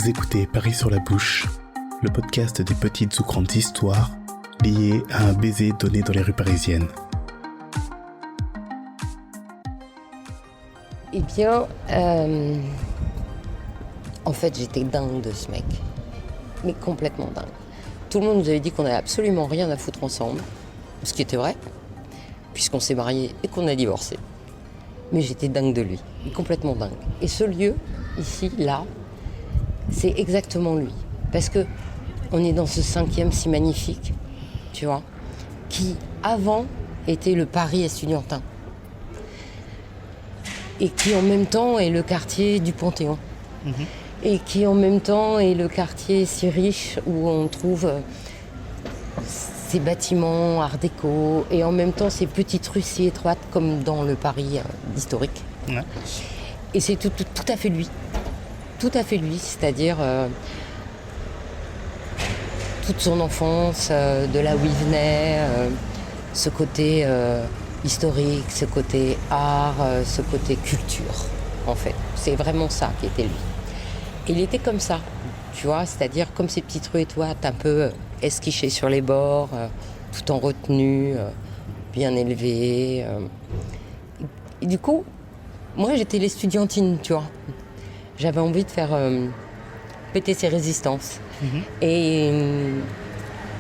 Vous écoutez Paris sur la bouche, le podcast des petites ou grandes histoires liées à un baiser donné dans les rues parisiennes. Eh bien, en fait, j'étais dingue de ce mec. Mais complètement dingue. Tout le monde nous avait dit qu'on n'avait absolument rien à foutre ensemble, ce qui était vrai, puisqu'on s'est mariés et qu'on a divorcé. Mais j'étais dingue de lui, complètement dingue. Et ce lieu, ici, là, c'est exactement lui. Parce que on est dans ce 5e si magnifique, tu vois, qui, avant, était le Paris estudiantin. Et qui, en même temps, est le quartier du Panthéon. Et qui, en même temps, est le quartier si riche où on trouve ces bâtiments art déco et en même temps ces petites rues si étroites comme dans le Paris historique. Ouais. Et c'est tout à fait lui. Tout à fait lui, c'est-à-dire toute son enfance, de là où il venait, ce côté historique, ce côté art, ce côté culture, en fait. C'est vraiment ça qui était lui. Et il était comme ça, tu vois, c'est-à-dire comme ces petites rues étroites, un peu esquichées sur les bords, tout en retenue, bien élevées. Et du coup, moi j'étais l'estudiantine, tu vois. J'avais envie de faire péter ses résistances. Et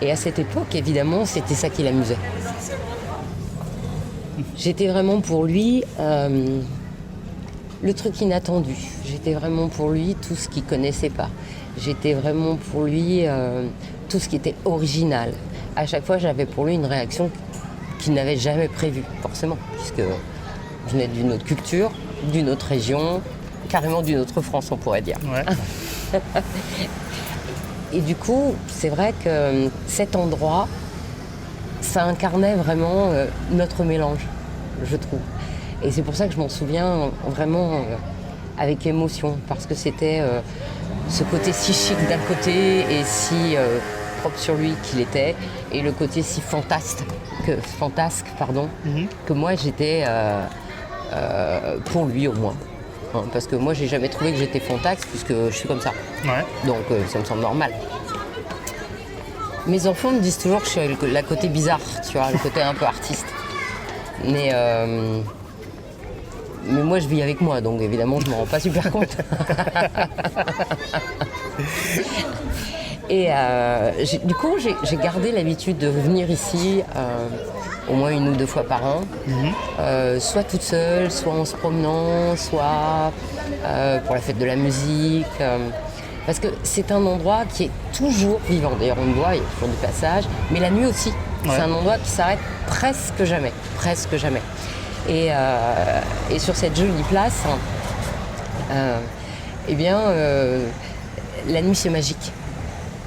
à cette époque, évidemment, c'était ça qui l'amusait. J'étais vraiment pour lui le truc inattendu. J'étais vraiment pour lui tout ce qu'il ne connaissait pas. J'étais vraiment pour lui tout ce qui était original. À chaque fois, j'avais pour lui une réaction qu'il n'avait jamais prévue, forcément, puisque je venais d'une autre culture, d'une autre région, carrément d'une autre France, on pourrait dire. Ouais. Et du coup, c'est vrai que cet endroit, ça incarnait vraiment notre mélange, je trouve. Et c'est pour ça que je m'en souviens vraiment avec émotion, parce que c'était ce côté si chic d'un côté et si propre sur lui qu'il était, et le côté si fantasque, que moi j'étais pour lui au moins. Parce que moi j'ai jamais trouvé que j'étais fantasque puisque je suis comme ça. Ouais. Donc ça me semble normal. Mes enfants me disent toujours que je suis la côté bizarre, tu vois, le côté un peu artiste. Mais moi je vis avec moi, donc évidemment je m'en rends pas super compte. Et du coup j'ai gardé l'habitude de venir ici au moins 1 ou 2 fois par an, soit toute seule, soit en se promenant, soit pour la fête de la musique. Parce que c'est un endroit qui est toujours vivant. D'ailleurs, on le voit, il y a toujours du passage, mais la nuit aussi. Ouais. C'est un endroit qui s'arrête presque jamais. Et sur cette jolie place, la nuit c'est magique.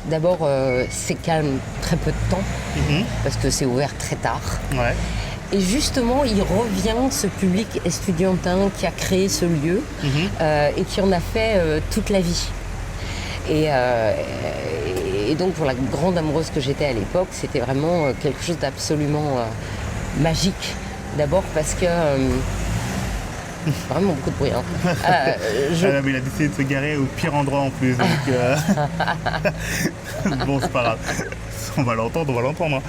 D'abord, c'est calme très peu de temps, parce que c'est ouvert très tard. Ouais. Et justement, il revient ce public estudiantin qui a créé ce lieu et qui en a fait toute la vie. Et donc, pour la grande amoureuse que j'étais à l'époque, c'était vraiment quelque chose d'absolument magique. D'abord parce que... vraiment beaucoup de bruit. Mais il a décidé de se garer au pire endroit en plus. Donc, bon, c'est pas grave. On va l'entendre. Hein.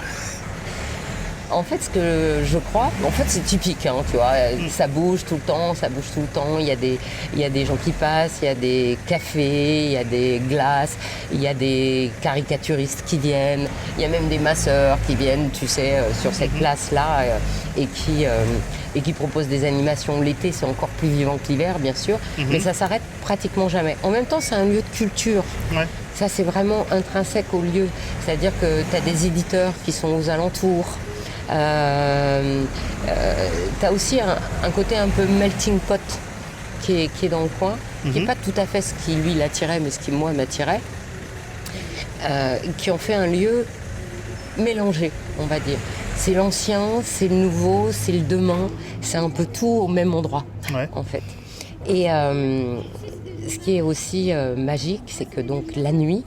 En fait, ce que je crois, c'est typique, hein, tu vois, ça bouge tout le temps, il y a des gens qui passent, il y a des cafés, il y a des glaces, il y a des caricaturistes qui viennent, il y a même des masseurs qui viennent, tu sais, sur cette place-là et qui proposent des animations. L'été, c'est encore plus vivant que l'hiver, bien sûr, mais ça s'arrête pratiquement jamais. En même temps, c'est un lieu de culture. Ouais. Ça, c'est vraiment intrinsèque au lieu. C'est-à-dire que tu as des éditeurs qui sont aux alentours. T'as aussi un côté un peu melting pot qui est dans le coin, qui n'est pas tout à fait ce qui lui l'attirait, mais ce qui moi m'attirait, qui en fait un lieu mélangé, on va dire. C'est l'ancien, c'est le nouveau, c'est le demain, c'est un peu tout au même endroit, en fait. Et ce qui est aussi magique, c'est que donc la nuit,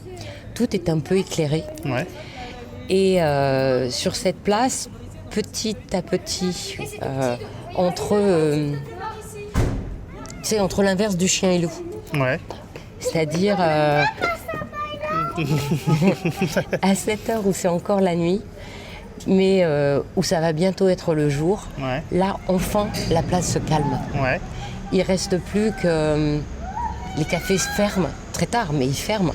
tout est un peu éclairé. Ouais. Et sur cette place, petit à petit, entre l'inverse du chien et loup. Ouais. C'est-à-dire à cette heure où c'est encore la nuit, mais où ça va bientôt être le jour, là, enfin, la place se calme. Ouais. Il reste plus que... les cafés se ferment, très tard, mais ils ferment.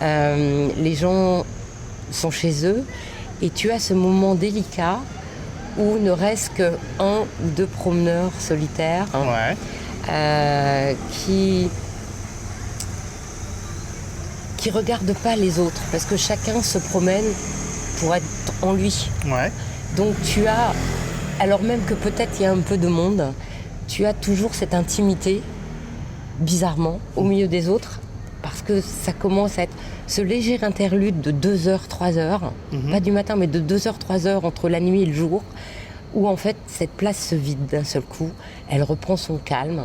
Les gens sont chez eux, et tu as ce moment délicat où ne reste qu'un ou deux promeneurs solitaires qui regardent pas les autres, parce que chacun se promène pour être en lui. Ouais. Donc tu as, alors même que peut-être il y a un peu de monde, tu as toujours cette intimité, bizarrement, au milieu des autres, parce que ça commence à être ce léger interlude de 2 heures, 3 heures, pas du matin, mais de 2 heures, 3 heures entre la nuit et le jour, où en fait cette place se vide d'un seul coup, elle reprend son calme,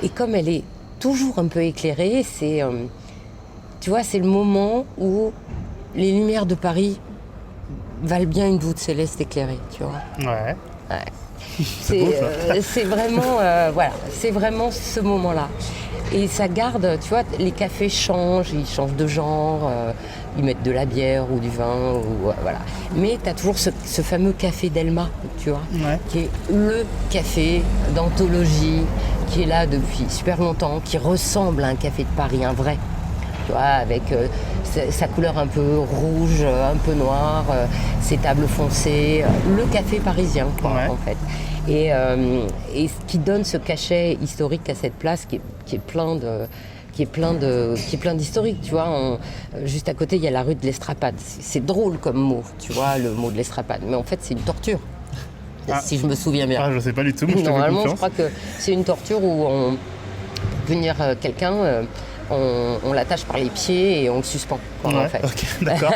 et comme elle est toujours un peu éclairée, c'est, tu vois, c'est le moment où les lumières de Paris valent bien une voûte céleste éclairée, tu vois. Ouais. C'est vraiment, voilà, c'est vraiment ce moment-là. Et ça garde, tu vois, les cafés changent, ils changent de genre, ils mettent de la bière ou du vin, ou, voilà. Mais tu as toujours ce fameux café Delma, tu vois, qui est le café d'anthologie, qui est là depuis super longtemps, qui ressemble à un café de Paris, un vrai. Tu vois, avec sa couleur un peu rouge, un peu noire, ses tables foncées, le café parisien, quoi, en fait. Et ce qui donne ce cachet historique à cette place qui est plein d'historique, tu vois. Juste à côté, il y a la rue de l'Estrapade. C'est drôle comme mot, tu vois, le mot de l'Estrapade. Mais en fait, c'est une torture, si je me souviens bien. Ah, je sais pas du tout, mais normalement, je crois que c'est une torture où pour punir quelqu'un, on l'attache par les pieds et on le suspend, en fait. Ok, d'accord.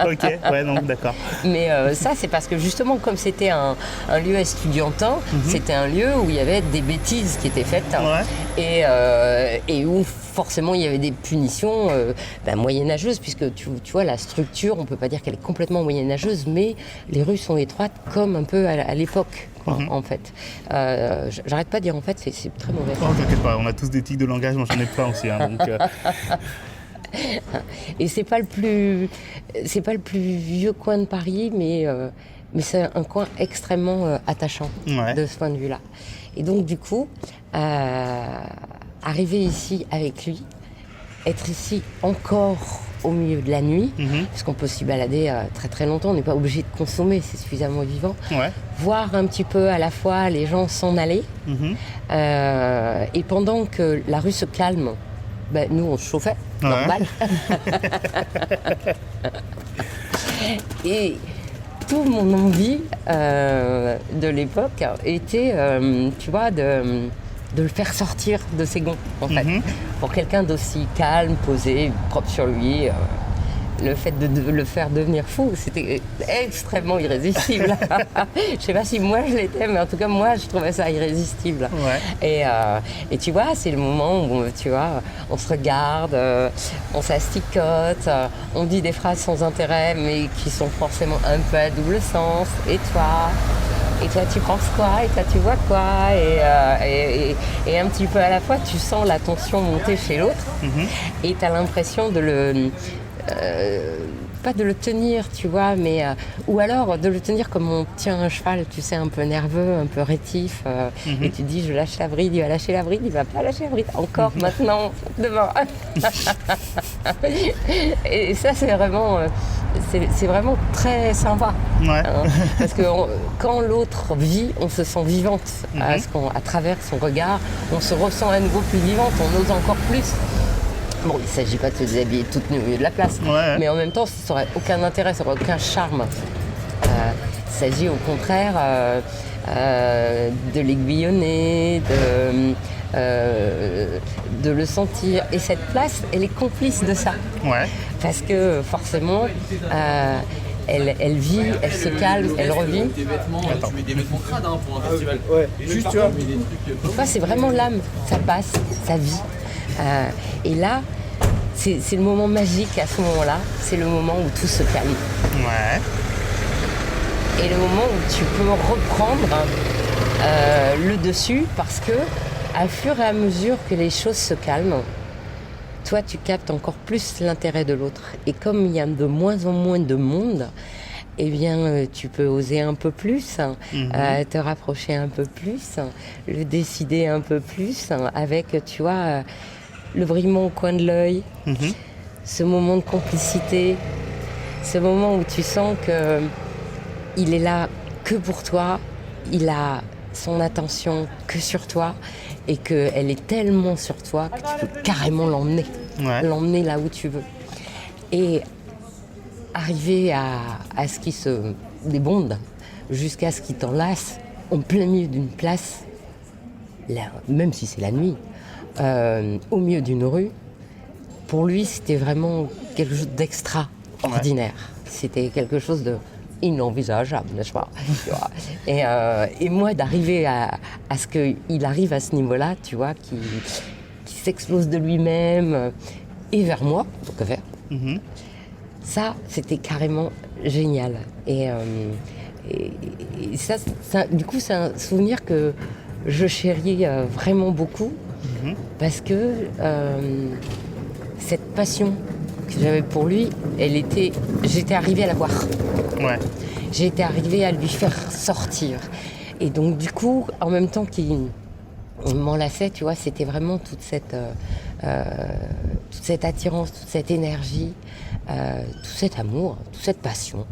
Ok, ouais, donc d'accord. Mais ça, c'est parce que justement, comme c'était un lieu estudiantin, c'était un lieu où il y avait des bêtises qui étaient faites et où forcément il y avait des punitions moyenâgeuses, puisque tu vois, la structure, on ne peut pas dire qu'elle est complètement moyenâgeuse, mais les rues sont étroites comme un peu à l'époque. En fait. J'arrête pas de dire en fait, c'est très mauvais. Oh, t'inquiète pas, on a tous des tics de langage, moi j'en ai plein aussi. Donc, Et c'est pas le plus vieux coin de Paris, mais c'est un coin extrêmement attachant de ce point de vue-là. Et donc du coup, arriver ici avec lui, être ici encore au milieu de la nuit, parce qu'on peut s'y balader très très longtemps, on n'est pas obligé de consommer, c'est suffisamment vivant. Voir un petit peu à la fois les gens s'en aller, et pendant que la rue se calme, nous on se chauffait, normal. Et toute mon envie de l'époque était, tu vois, de le faire sortir de ses gonds, en fait. Pour quelqu'un d'aussi calme, posé, propre sur lui, le fait de le faire devenir fou, c'était extrêmement irrésistible. Je sais pas si moi je l'étais, mais en tout cas moi je trouvais ça irrésistible. Et tu vois, c'est le moment où tu vois, on se regarde, on s'asticote, on dit des phrases sans intérêt, mais qui sont forcément un peu à double sens. Et toi, tu penses quoi? Et toi, tu vois quoi? Et un petit peu à la fois, tu sens la tension monter chez l'autre. Et tu as l'impression de pas de le tenir, tu vois, mais ou alors de le tenir comme on tient un cheval, tu sais, un peu nerveux, un peu rétif, et tu dis je lâche la bride, il va lâcher la bride, il va pas lâcher la bride, encore, maintenant, demain. Et ça, c'est vraiment très sympa, parce que quand l'autre vit, on se sent vivante, à travers son regard, on se ressent à nouveau plus vivante, on ose encore plus. Bon, il ne s'agit pas de se déshabiller toute nue au milieu de la place, mais en même temps, ça n'aurait aucun intérêt, ça n'aurait aucun charme. Il s'agit au contraire de l'aiguillonner, de le sentir. Et cette place, elle est complice de ça. Parce que forcément, elle vit, elle se calme, elle revit. Tu mets des vêtements crades pour un festival. Juste, tu vois. Des fois, c'est vraiment l'âme, ça passe, ça vit. Et là, c'est le moment magique à ce moment-là, c'est le moment où tout se calme. Et le moment où tu peux reprendre le dessus, parce que à fur et à mesure que les choses se calment, toi tu captes encore plus l'intérêt de l'autre. Et comme il y a de moins en moins de monde, eh bien, tu peux oser un peu plus, te rapprocher un peu plus, le décider un peu plus, avec, tu vois, le brillement au coin de l'œil, ce moment de complicité, ce moment où tu sens qu'il est là que pour toi, il a son attention que sur toi et qu'elle est tellement sur toi que tu peux carrément l'emmener là où tu veux. Et arriver à ce qui se débonde jusqu'à ce qui t'enlace en plein milieu d'une place, là, même si c'est la nuit, au milieu d'une rue, pour lui c'était vraiment quelque chose d'extraordinaire. C'était quelque chose de inenvisageable, n'est-ce pas? Et moi d'arriver à ce qu'il arrive à ce niveau-là, tu vois, qui s'explose de lui-même et vers moi, donc vers. Ça, c'était carrément génial. Et ça, du coup, c'est un souvenir que je chéris vraiment beaucoup parce que cette passion que j'avais pour lui, j'étais arrivée à la voir. J'ai été arrivée à lui faire sortir. Et donc, du coup, en même temps qu'il m'enlaçait, tu vois, c'était vraiment toute cette attirance, toute cette énergie, tout cet amour, toute cette passion,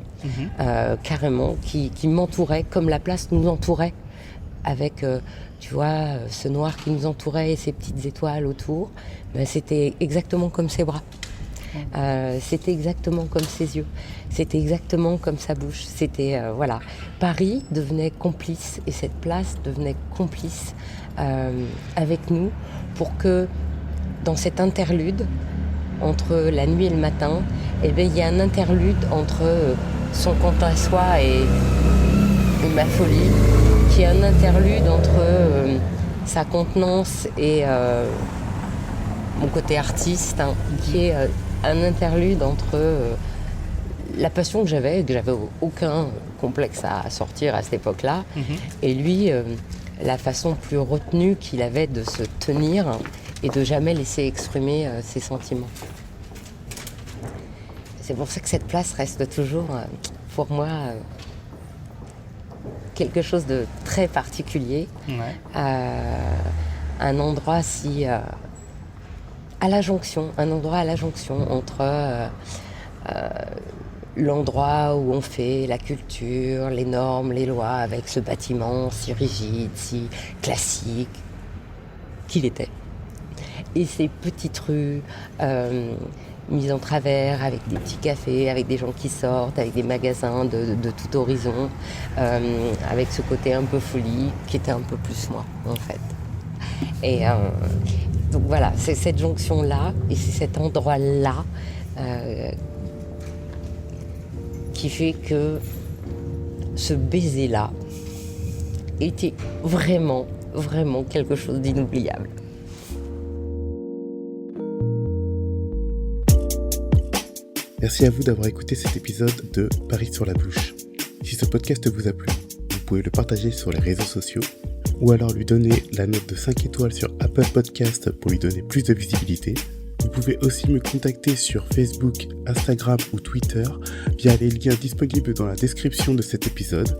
carrément, qui m'entourait, comme la place nous entourait, avec, tu vois, ce noir qui nous entourait et ces petites étoiles autour. Ben, c'était exactement comme ses bras. C'était exactement comme ses yeux, c'était exactement comme sa bouche. C'était, voilà, Paris devenait complice et cette place devenait complice avec nous pour que dans cet interlude entre la nuit et le matin, eh bien, il y a un interlude entre son quant à soi et ma folie, qui est un interlude entre sa contenance et mon côté artiste, qui est un interlude entre la passion que j'avais aucun complexe à sortir à cette époque-là, et lui, la façon plus retenue qu'il avait de se tenir et de jamais laisser exprimer ses sentiments. C'est pour ça que cette place reste toujours, pour moi, quelque chose de très particulier. Un endroit un endroit à la jonction entre l'endroit où on fait la culture, les normes, les lois, avec ce bâtiment si rigide, si classique qu'il était. Et ces petites rues mises en travers, avec des petits cafés, avec des gens qui sortent, avec des magasins de tout horizon, avec ce côté un peu folie, qui était un peu plus moi, en fait. Et donc voilà, c'est cette jonction-là, et c'est cet endroit-là qui fait que ce baiser-là était vraiment, vraiment quelque chose d'inoubliable. Merci à vous d'avoir écouté cet épisode de Paris sur la bouche. Si ce podcast vous a plu, vous pouvez le partager sur les réseaux sociaux ou alors lui donner la note de 5 étoiles sur Apple Podcast pour lui donner plus de visibilité. Vous pouvez aussi me contacter sur Facebook, Instagram ou Twitter via les liens disponibles dans la description de cet épisode.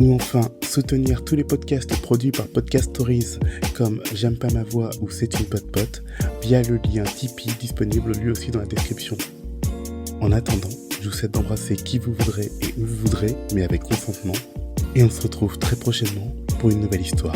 Ou enfin, soutenir tous les podcasts produits par Podcast Stories comme J'aime pas ma voix ou C'est une pote via le lien Tipeee disponible lui aussi dans la description. En attendant, je vous souhaite d'embrasser qui vous voudrez et où vous voudrez, mais avec consentement. Et on se retrouve très prochainement pour une nouvelle histoire.